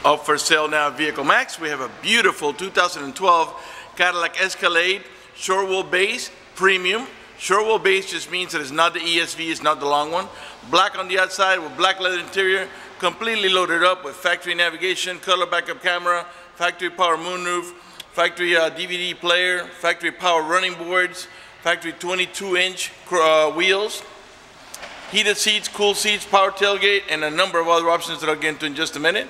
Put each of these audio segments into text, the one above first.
Up for sale now at Vehiclemax. We have a beautiful 2012 Cadillac Escalade short wheelbase premium. Short wheelbase just means that it's not the ESV, it's not the long one. Black on the outside with black leather interior, completely loaded up with factory navigation, color backup camera, factory power moonroof, factory DVD player, factory power running boards, factory 22-inch wheels, heated seats, cool seats, power tailgate, and a number of other options that I'll get into in just a minute.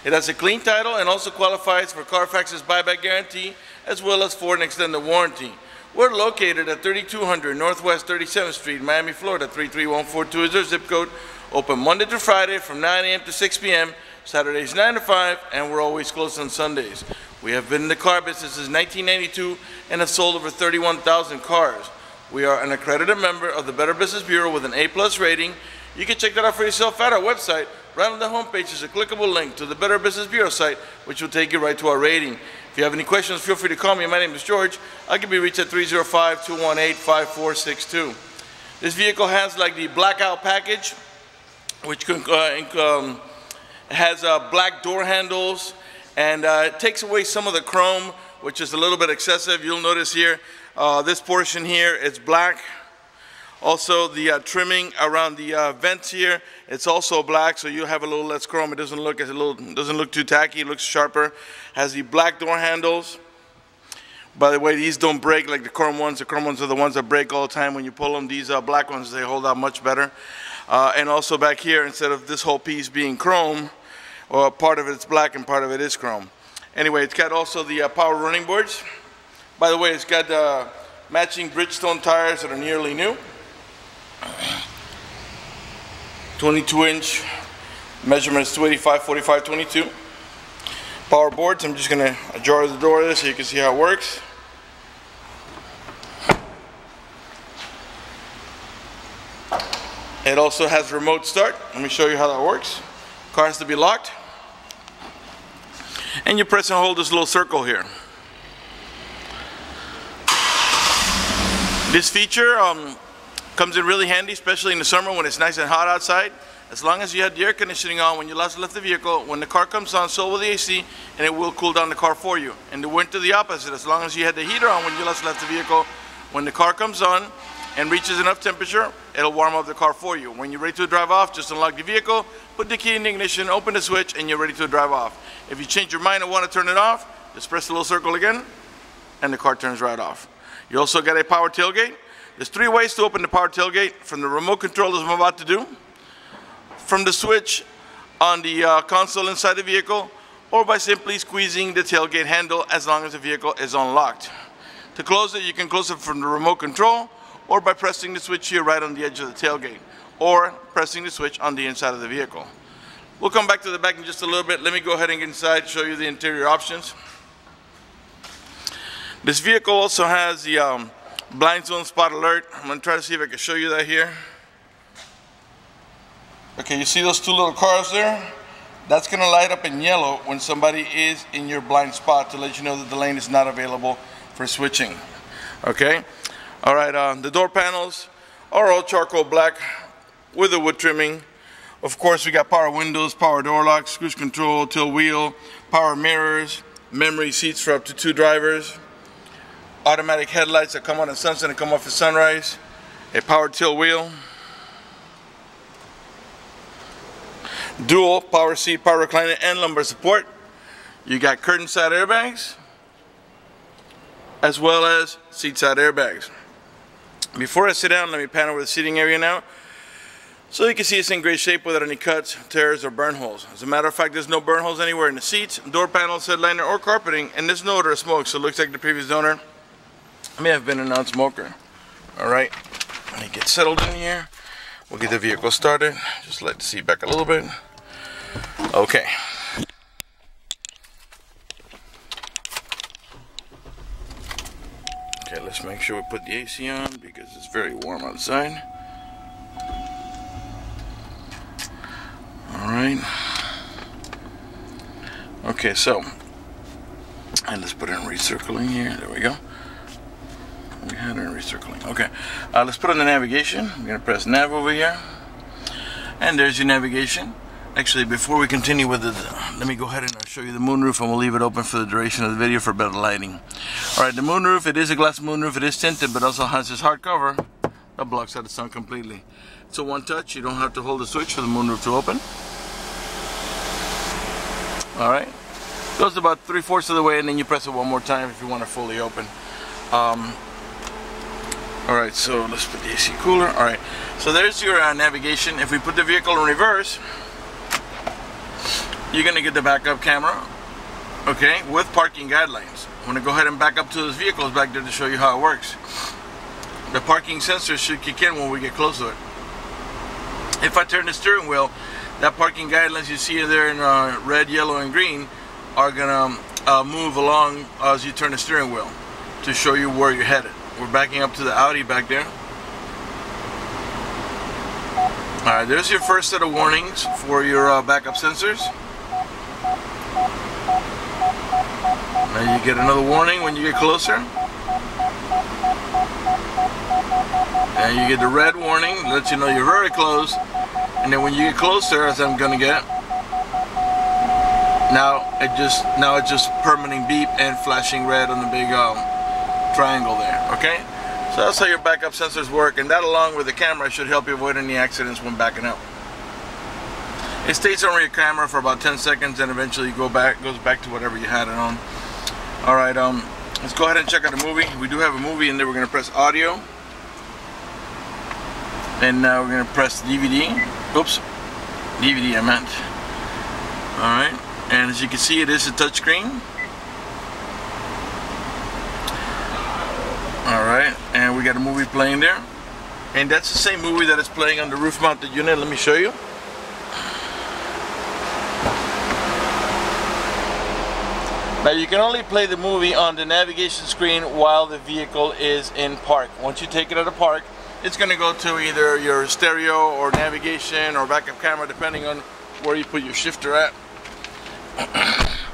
It has a clean title and also qualifies for Carfax's buyback guarantee as well as for an extended warranty. We're located at 3200 Northwest 37th Street, Miami, Florida 33142 is our zip code. Open Monday to Friday from 9 a.m. to 6 p.m. Saturdays 9 to 5, and we're always closed on Sundays. We have been in the car business since 1992 and have sold over 31,000 cars. We are an accredited member of the Better Business Bureau with an A+ rating. You can check that out for yourself at our website. Right on the homepage is a clickable link to the Better Business Bureau site, which will take you right to our rating. If you have any questions, feel free to call me. My name is George. I can be reached at 305-218-5462. This vehicle has like the blackout package, which has black door handles, and it takes away some of the chrome, which is a little bit excessive. You'll notice here, this portion here is black. Also, the trimming around the vents here, it's also black, so you'll have a little less chrome. It doesn't look too tacky. It looks sharper. Has the black door handles. By the way, these don't break like the chrome ones. The chrome ones are the ones that break all the time when you pull them. These black ones, they hold out much better. And also back here, instead of this whole piece being chrome, or part of it's black and part of it is chrome. Anyway, it's got also the power running boards. By the way, it's got matching Bridgestone tires that are nearly new. 22-inch measurements, 285, 45, 22. Power boards. I'm just gonna ajar the door of this so you can see how it works. It also has remote start. Let me show you how that works. Car has to be locked, and you press and hold this little circle here. This feature comes in really handy, especially in the summer when it's nice and hot outside. As long as you have the air conditioning on when you last left the vehicle, when the car comes on, so will the AC, and it will cool down the car for you. In the winter, the opposite. As long as you had the heater on when you last left the vehicle, when the car comes on and reaches enough temperature, it'll warm up the car for you. When you're ready to drive off, just unlock the vehicle, put the key in the ignition, open the switch, and you're ready to drive off. If you change your mind and want to turn it off, just press the little circle again, and the car turns right off. You also got a power tailgate. There's 3 ways to open the power tailgate: from the remote control as I'm about to do, from the switch on the console inside the vehicle, or by simply squeezing the tailgate handle as long as the vehicle is unlocked. To close it, you can close it from the remote control, or by pressing the switch here right on the edge of the tailgate, or pressing the switch on the inside of the vehicle. We'll come back to the back in just a little bit. Let me go ahead and get inside and show you the interior options. This vehicle also has the blind zone spot alert. I'm going to try to see if I can show you that here. Okay, you see those 2 little cars there? That's going to light up in yellow when somebody is in your blind spot to let you know that the lane is not available for switching. Okay? Alright, the door panels are all charcoal black with the wood trimming. Of course, we got power windows, power door locks, cruise control, tilt wheel, power mirrors, memory seats for up to 2 drivers. Automatic headlights that come on at sunset and come off at sunrise. A power tilt wheel. Dual power seat, power recliner, and lumbar support. You got curtain side airbags, as well as seat side airbags. Before I sit down, let me pan over the seating area now, so you can see it's in great shape without any cuts, tears, or burn holes. As a matter of fact, there's no burn holes anywhere in the seats, door panels, headliner, or carpeting, and there's no odor of smoke, so it looks like the previous owner may have been a non-smoker. Alright, let me get settled in here. We'll get the vehicle started. Just let the seat back a little bit. Okay. Okay, let's make sure we put the AC on because it's very warm outside. Alright. Okay, so, and let's put it in recircling here. There we go. We had it in recircling. Okay, let's put on the navigation. I'm going to press nav over here. And there's your navigation. Actually, before we continue with it, let me go ahead and show you the moonroof, and we'll leave it open for the duration of the video for better lighting. Alright, the moonroof, it is a glass moonroof, it is tinted, but also has this hard cover that blocks out the sun completely. It's a one touch, you don't have to hold the switch for the moonroof to open. Alright, goes about 3/4 of the way, and then you press it one more time if you want to fully open. Alright, so let's put the AC cooler. Alright, so there's your navigation. If we put the vehicle in reverse, you're going to get the backup camera, okay, with parking guidelines. I'm going to go ahead and back up to those vehicles back there to show you how it works. The parking sensor should kick in when we get close to it. If I turn the steering wheel, that parking guidelines you see there in red, yellow, and green are going to move along as you turn the steering wheel to show you where you're headed. We're backing up to the Audi back there. Alright, there's your first set of warnings for your backup sensors. Now you get another warning when you get closer. And you get the red warning, lets you know you're very close. And then when you get closer, as I'm gonna get, now it's just permanent beep and flashing red on the big triangle there. Okay, so that's how your backup sensors work, and that along with the camera should help you avoid any accidents when backing up. It stays on your camera for about 10 seconds, and eventually goes back to whatever you had it on. Alright, let's go ahead and check out the movie. We do have a movie in there. We're going to press audio, and now we're going to press DVD. Oops, DVD I meant. Alright, and as you can see, it is a touchscreen. Alright, and we got a movie playing there, and that's the same movie that is playing on the roof mounted unit. Let me show you. Now you can only play the movie on the navigation screen while the vehicle is in park. Once you take it out of park, it's going to go to either your stereo or navigation or backup camera, depending on where you put your shifter at.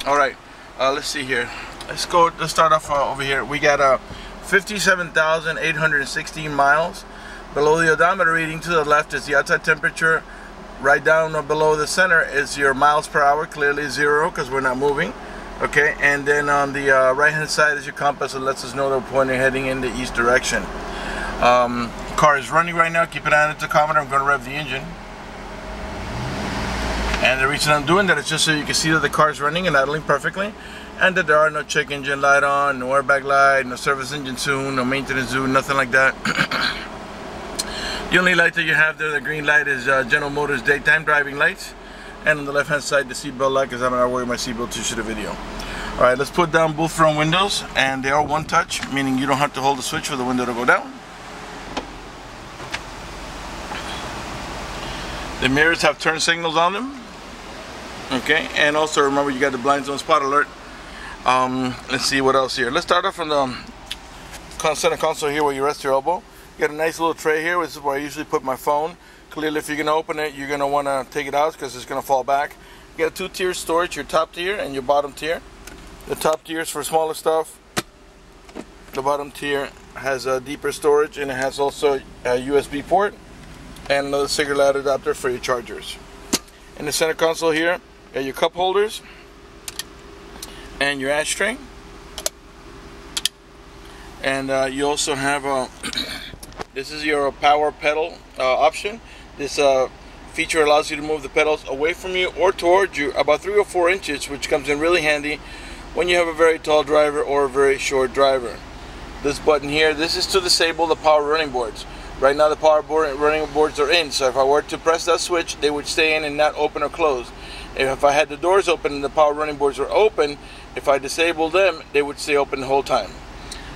Alright, let's see here. Let's start off over here. We got 57,816 miles. Below the odometer reading to the left is the outside temperature. Right down below the center is your miles per hour, clearly 0 because we're not moving. Okay, and then on the right hand side is your compass. It lets us know that we're heading in the east direction. Car is running right now. Keep it on the tachometer. I'm going to rev the engine. And the reason I'm doing that is just so you can see that the car is running and idling perfectly, and that there are no check engine light on, no airbag light, no service engine soon, no maintenance soon, nothing like that. The only light that you have there, the green light, is General Motors daytime driving lights. And on the left hand side, the seatbelt light, because I'm not wearing my seatbelt to shoot a video. Alright, let's put down both front windows, and they are one touch, meaning you don't have to hold the switch for the window to go down. The mirrors have turn signals on them. Okay, and also remember you got the blind zone spot alert. Let's see what else here. Let's start off from the center console here where you rest your elbow. You got a nice little tray here, which is where I usually put my phone. Clearly, if you're going to open it, you're going to want to take it out because it's going to fall back. You got a 2-tier storage, your top tier and your bottom tier. The top tier is for smaller stuff. The bottom tier has a deeper storage, and it has also a USB port and another cigarette adapter for your chargers. In the center console here, you got your cup holders and your ashtray. And you also have a this is your power pedal option. This feature allows you to move the pedals away from you or towards you about 3 or 4 inches, which comes in really handy when you have a very tall driver or a very short driver. This button here, this is to disable the power running boards. Right now the power running boards are in, so if I were to press that switch, they would stay in and not open or close. If I had the doors open and the power running boards were open, if I disabled them, they would stay open the whole time.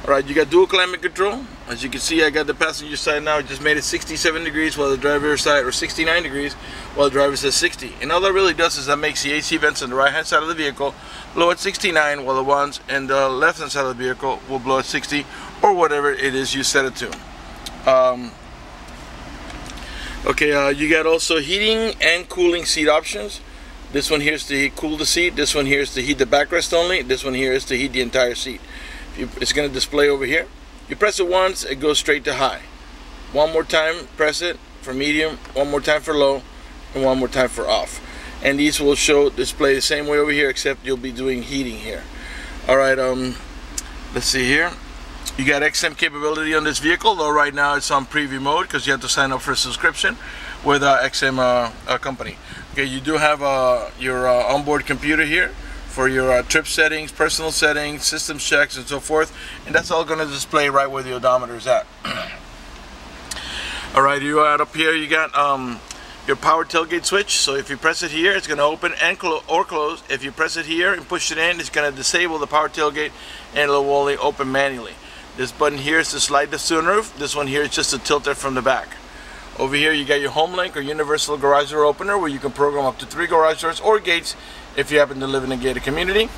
Alright, you got dual climate control. As you can see, I got the passenger side now. I just made it 67 degrees while the driver's side, or 69 degrees while the driver says 60. And all that really does is that makes the AC vents on the right hand side of the vehicle blow at 69, while the ones in the left hand side of the vehicle will blow at 60, or whatever it is you set it to. You got also heating and cooling seat options. This one here is to cool the seat. This one here is to heat the backrest only. This one here is to heat the entire seat. It's going to display over here. You press it once, it goes straight to high. One more time, press it for medium. One more time for low, and one more time for off. and these will display the same way over here, except you'll be doing heating here. Alright, let's see here. You got XM capability on this vehicle, though right now it's on preview mode because you have to sign up for a subscription with XM company. Okay, you do have your onboard computer here for your trip settings, personal settings, system checks, and so forth, and that's all going to display right where the odometer is at. Alright, you got up here, you got your power tailgate switch. So if you press it here, it's going to open and or close. If you press it here and push it in, it's going to disable the power tailgate and it will only open manually. This button here is to slide the sunroof. This one here is just to tilt it from the back. Over here you got your HomeLink or universal garage door opener, where you can program up to 3 garage doors or gates if you happen to live in a gated community.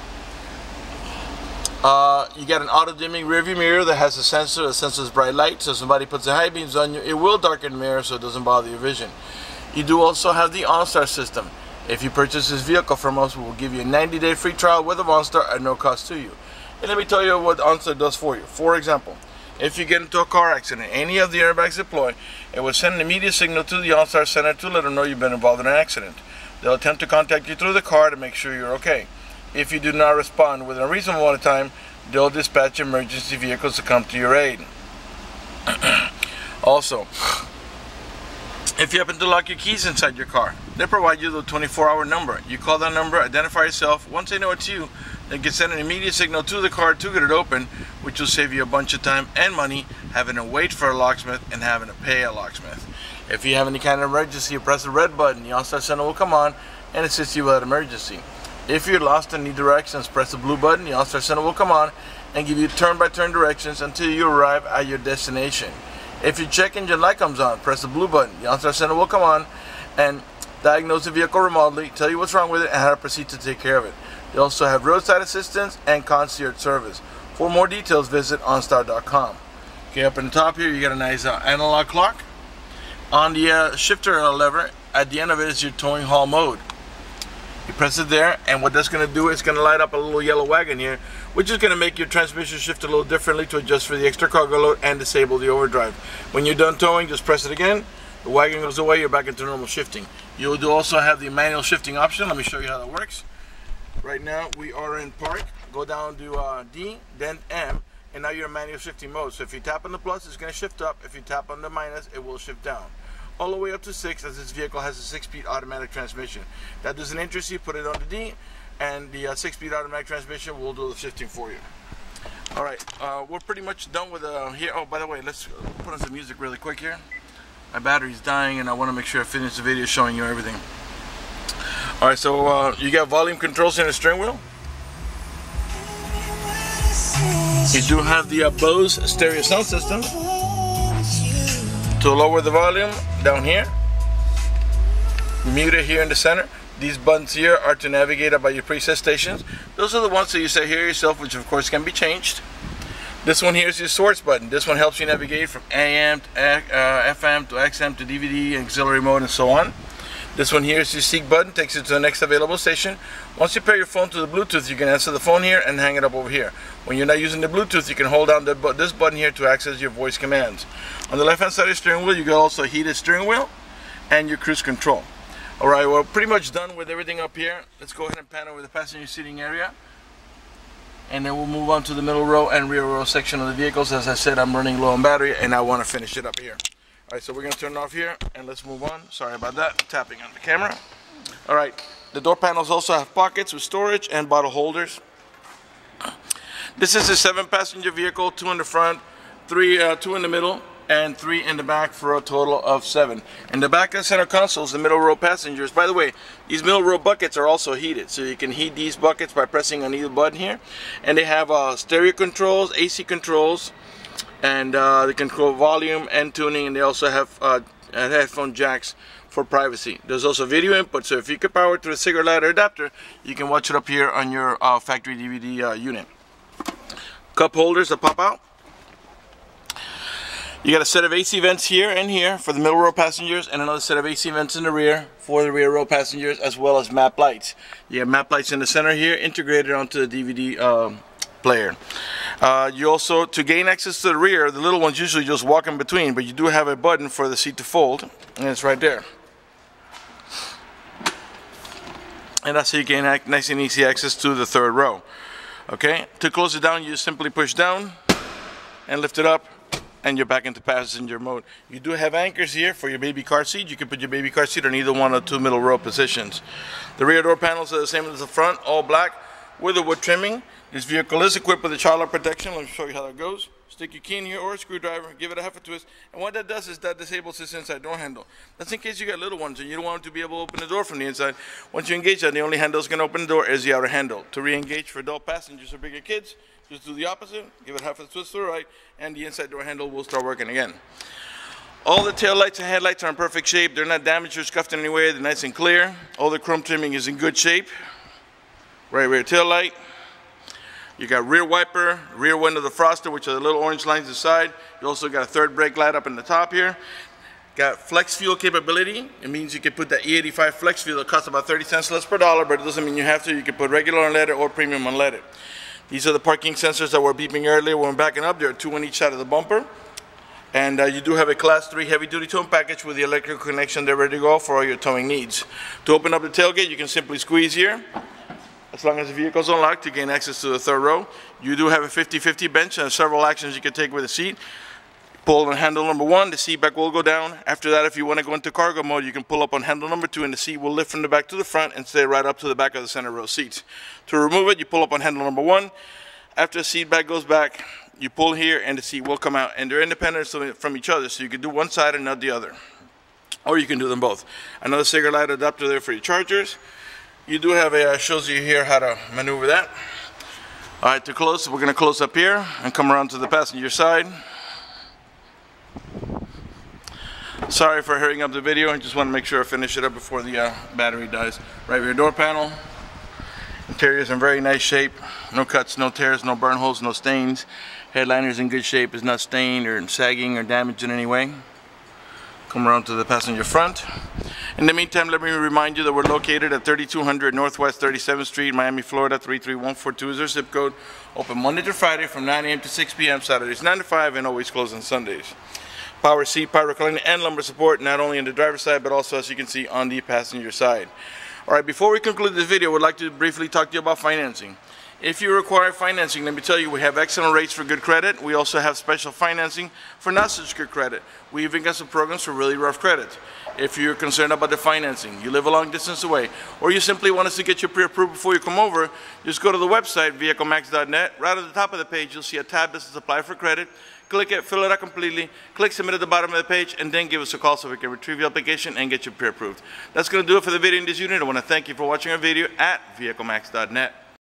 You got an auto dimming rearview mirror that has a sensor that senses bright light, so if somebody puts the high beams on you, it will darken the mirror so it doesn't bother your vision. You do also have the OnStar system. If you purchase this vehicle from us, we will give you a 90-day free trial with OnStar at no cost to you. And let me tell you what OnStar does for you. For example, if you get into a car accident, any of the airbags deploy, it will send an immediate signal to the OnStar center to let them know you've been involved in an accident. They'll attempt to contact you through the car to make sure you're okay. If you do not respond within a reasonable amount of time, they'll dispatch emergency vehicles to come to your aid. Also, if you happen to lock your keys inside your car, they provide you the 24-hour number. You call that number, identify yourself. Once they know it's you, they can send an immediate signal to the car to get it open, which will save you a bunch of time and money having to wait for a locksmith and having to pay a locksmith. If you have any kind of emergency, you press the red button, the OnStar center will come on and assist you with that emergency. If you're lost and need directions, press the blue button, the OnStar center will come on and give you turn-by-turn directions until you arrive at your destination. If your check engine light comes on, press the blue button, the OnStar center will come on and diagnose the vehicle remotely, tell you what's wrong with it, and how to proceed to take care of it. They also have roadside assistance and concierge service. For more details, visit OnStar.com. Okay, up in the top here, you got a nice analog clock. On the shifter lever, at the end of it is your towing haul mode. You press it there, and what that's going to do is going to light up a little yellow wagon here, which is going to make your transmission shift a little differently to adjust for the extra cargo load and disable the overdrive. When you're done towing, just press it again. The wagon goes away, you're back into normal shifting. You will also have the manual shifting option. Let me show you how that works. Right now we are in park. Go down to D, then M, and now you're in manual shifting mode. So if you tap on the plus, it's going to shift up. If you tap on the minus, it will shift down. All the way up to 6, as this vehicle has a 6-speed automatic transmission. That doesn't interest you, put it on the D, and the 6-speed automatic transmission will do the shifting for you. Alright, we're pretty much done with here. Oh, by the way, let's put on some music really quick here. My battery's dying and I want to make sure I finish the video showing you everything. Alright, so you got volume controls in the steering wheel. You do have the Bose stereo sound system. To lower the volume, down here. Mute it here in the center. These buttons here are to navigate about your preset stations. Those are the ones that you set here yourself, which of course can be changed. This one here is your source button. This one helps you navigate from AM to FM to XM to DVD, auxiliary mode, and so on. This one here is your seek button, takes you to the next available station. Once you pair your phone to the Bluetooth, you can answer the phone here and hang it up over here. When you're not using the Bluetooth, you can hold down this button here to access your voice commands. On the left hand side of the steering wheel, you got also a heated steering wheel and your cruise control. Alright, we're pretty much done with everything up here. Let's go ahead and pan over the passenger seating area. And then we'll move on to the middle row and rear row section of the vehicles. As I said, I'm running low on battery and I want to finish it up here. Alright, so we're going to turn it off here and let's move on. Sorry about that, tapping on the camera. Alright, the door panels also have pockets with storage and bottle holders. This is a 7-passenger vehicle, 2 in the front, 2 in the middle, and 3 in the back for a total of 7. In the back of the center consoles, the middle row passengers, by the way, these middle row buckets are also heated, so you can heat these buckets by pressing on either button here. And they have stereo controls, AC controls, and they control volume and tuning, and they also have headphone jacks for privacy. There's also video input, so if you can power it through a cigarette lighter adapter, you can watch it up here on your factory DVD unit. Cup holders that pop out. You got a set of AC vents here and here for the middle row passengers, and another set of AC vents in the rear for the rear row passengers, as well as map lights. You have map lights in the center here, integrated onto the DVD player. You also, to gain access to the rear, the little ones usually just walk in between, but you do have a button for the seat to fold, and it's right there. And that's how you gain nice and easy access to the third row. Okay, to close it down, you simply push down and lift it up, and you're back into passenger mode. You do have anchors here for your baby car seat. You can put your baby car seat on either one of the 2 middle row positions. The rear door panels are the same as the front, all black with a wood trimming. This vehicle is equipped with a child lock protection. Let me show you how that goes. Stick your key in here or a screwdriver, give it a half a twist, and what that does is that disables this inside door handle. That's in case you got little ones and you don't want them to be able to open the door from the inside. Once you engage that, the only handle that's going to open the door is the outer handle. To re-engage for adult passengers or bigger kids, just do the opposite, give it half a twist to the right, and the inside door handle will start working again. All the tail lights and headlights are in perfect shape. They're not damaged or scuffed in any way. They're nice and clear. All the chrome trimming is in good shape. Right rear tail light. You got rear wiper, rear window defroster, which are the little orange lines inside. You also got a third brake light up in the top here. Got flex fuel capability. It means you can put that E85 flex fuel that costs about 30 cents less per dollar, but it doesn't mean you have to. You can put regular unleaded or premium unleaded. These are the parking sensors that were beeping earlier when we're backing up. There are 2 on each side of the bumper. And you do have a Class 3 heavy-duty towing package with the electrical connection. They're ready to go for all your towing needs. To open up the tailgate, you can simply squeeze here. As long as the vehicle is unlocked to gain access to the third row. You do have a 50-50 bench and several actions you can take with the seat. Pull on handle number 1, the seat back will go down. After that, if you want to go into cargo mode, you can pull up on handle number 2 and the seat will lift from the back to the front and stay right up to the back of the center row seats. To remove it, you pull up on handle number 1. After the seat back goes back, you pull here and the seat will come out. And they're independent from each other, so you can do one side and not the other. Or you can do them both. Another cigarette light adapter there for your chargers. You do have a, shows you here how to maneuver that. All right, to close, we're going to close up here and come around to the passenger side. Sorry for hurrying up the video. I just want to make sure I finish it up before the battery dies. Right rear door panel. Interior is in very nice shape. No cuts, no tears, no burn holes, no stains. Headliner is in good shape. It's not stained or sagging or damaged in any way. Come around to the passenger front. In the meantime, let me remind you that we're located at 3200 Northwest 37th Street, Miami, Florida, 33142 is our zip code. Open Monday to Friday from 9 a.m. to 6 p.m., Saturdays 9 to 5, and always closed on Sundays. Power seat, power reclining, and lumbar support, not only on the driver's side, but also, as you can see, on the passenger side. All right, before we conclude this video, we'd like to briefly talk to you about financing. If you require financing, let me tell you, we have excellent rates for good credit. We also have special financing for not such good credit. We even got some programs for really rough credit. If you're concerned about the financing, you live a long distance away, or you simply want us to get you pre-approved before you come over, just go to the website, vehiclemax.net. Right at the top of the page, you'll see a tab that says Apply for Credit. Click it, fill it out completely, click Submit at the bottom of the page, and then give us a call so we can retrieve your application and get you pre-approved. That's going to do it for the video in this unit. I want to thank you for watching our video at vehiclemax.net.